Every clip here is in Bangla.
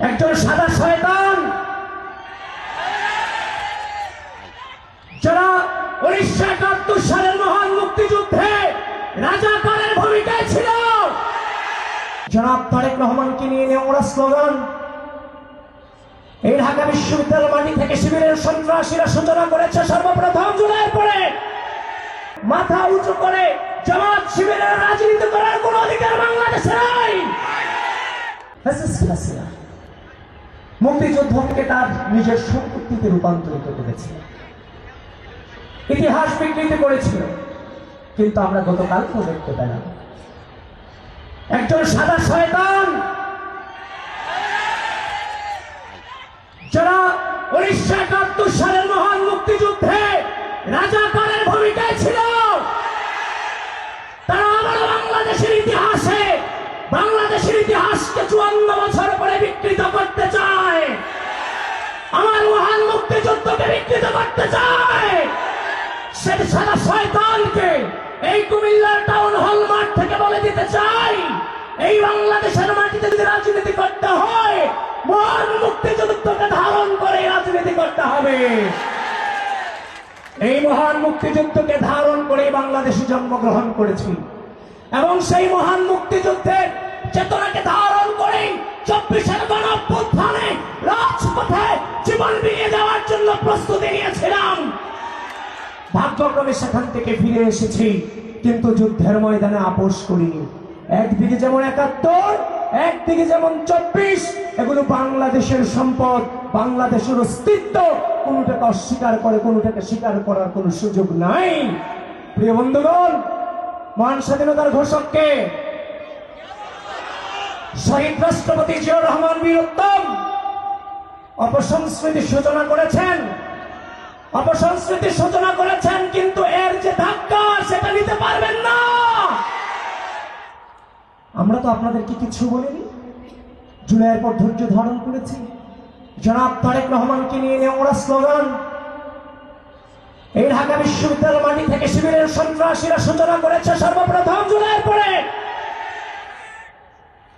একজন সাদা শয়তান যারা 1971 সালের মহান মুক্তিযুদ্ধে রাজাকারের ভূমিকায় ছিল, জনাব তারেক রহমানকে নিয়ে নোংরা স্লোগান এই ঢাকা বিশ্ববিদ্যালয়ের মাটি থেকে শিবিরের সন্ত্রাসীরা সূচনা করেছে। সর্বপ্রথম জুলাইয়ের পরে মাথা উঁচু করে জামাত শিবিরের রাজনীতি করার কোন অধিকার বাংলাদেশে নাই। মুক্তিযুদ্ধকে তার নিজের সম্পত্তিতে রূপান্তরিত করেছিল, ইতিহাস বিকৃতি করেছিল। কিন্তু আমরা গতকালকেও দেখতে পেলাম একজন সাদা শয়তান যারা 1971 সালের মহান মুক্তিযুদ্ধে রাজাকারের ভূমিকায় ছিল, তারা আবারও বাংলাদেশের ইতিহাসকে 54 বছর পরে বিকৃত করতে চায়, আমার মহান মুক্তিযুদ্ধকে বিকৃত করতে চায়। সে সাদা শয়তানকে এই কুমিল্লার টাউন হল মাঠ থেকে বলে দিতে চাই, এই বাংলাদেশের মাটিতে যদি রাজনীতি করতে হয় মহান মুক্তিযুদ্ধকে ধারণ করে রাজনীতি করতে হবে। এই মহান মুক্তিযুদ্ধকে ধারণ করে বাংলাদেশে জন্মগ্রহণ করেছি এবং সেই মহান মুক্তিযুদ্ধের চেতনাকে ধারণ করে 24-এর গণঅভ্যুত্থানে রাজপথে জীবন দিয়ে দেওয়ার জন্য প্রস্তুতি নিয়েছিলাম। ভাগ্যক্রমে সেখান থেকে ফিরে এসেছি, কিন্তু যুদ্ধের ময়দানে আপোষ করিনি। একদিকে যেমন 71, একদিকে যেমন 24, এগুলো বাংলাদেশের সম্পদ, বাংলাদেশের অস্তিত্ব। কোনটাকে অস্বীকার করে কোনটাকে স্বীকার করার কোন সুযোগ নাই। প্রিয় বন্ধুগণ, মহান স্বাধীনতার ঘোষককে শহীদ রাষ্ট্রপতি জিয়াউর রহমান বীর উত্তম অপসংস্কৃতির সূচনা করেছেন, কিন্তু এর যে ধাক্কা সেটা নিতে পারবেন না। আমরা তো আপনাদেরকে কিছু বলিনি, জুলাইয়ের পর ধৈর্য ধারণ করেছি। জনাব তারেক রহমানকে নিয়ে নোংরা স্লোগান এই ঢাকা বিশ্ববিদ্যালয়ের মাটি থেকে শিবিরের সন্ত্রাসীরা সূচনা করেছে। সর্বপ্রথম জুলাইয়ের পরে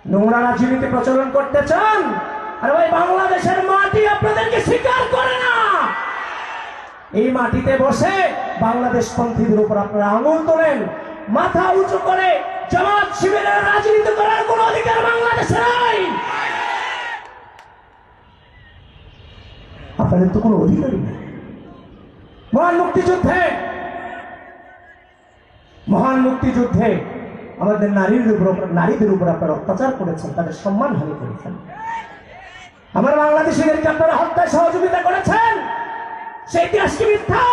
নোংরা রাজনীতি প্রচলন করতে চান, আর ওই বাংলাদেশের মাটি আপনাদেরকে স্বীকার করে না। এই মাটিতে বসে বাংলাদেশ পন্থীদের উপর আপনারা আঙুল তোলেন, মাথা উঁচু করে জামাত শিবিরের রাজনীতি করার কোন অধিকার বাংলাদেশে নাই। আপনাদের তো কোনো অধিকারই নেই। মহান মুক্তিযুদ্ধে আমাদের নারীদের উপর আপনারা অত্যাচার করেছেন, তাদের সম্মানহানি করেছেন। আমার বাংলাদেশিদেরকে আপনারা হত্যায় সহযোগিতা করেছেন, সেই ইতিহাস কি মিথ্যা?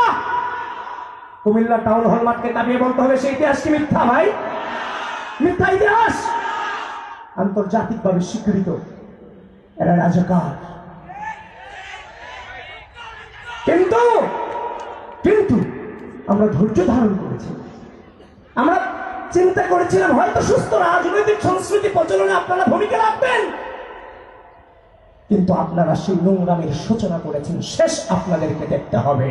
কুমিল্লা টাউন হল মাঠকে কাঁপিয়ে বলতে হবে সেই ইতিহাস কি মিথ্যা? ভাই, মিথ্যা ইতিহাস, আন্তর্জাতিকভাবে স্বীকৃত। এরা রাজাকার। কিন্তু আমরা ধৈর্য ধারণ করেছি। আমরা চিন্তা করেছিলাম হয়তো সুস্থ রাজনৈতিক সংস্কৃতি প্রচলনে আপনারা ভূমিকা রাখবেন, কিন্তু আপনারা সেই নোংরামের সূচনা করেছেন। শেষ আপনাদেরকে দেখতে হবে।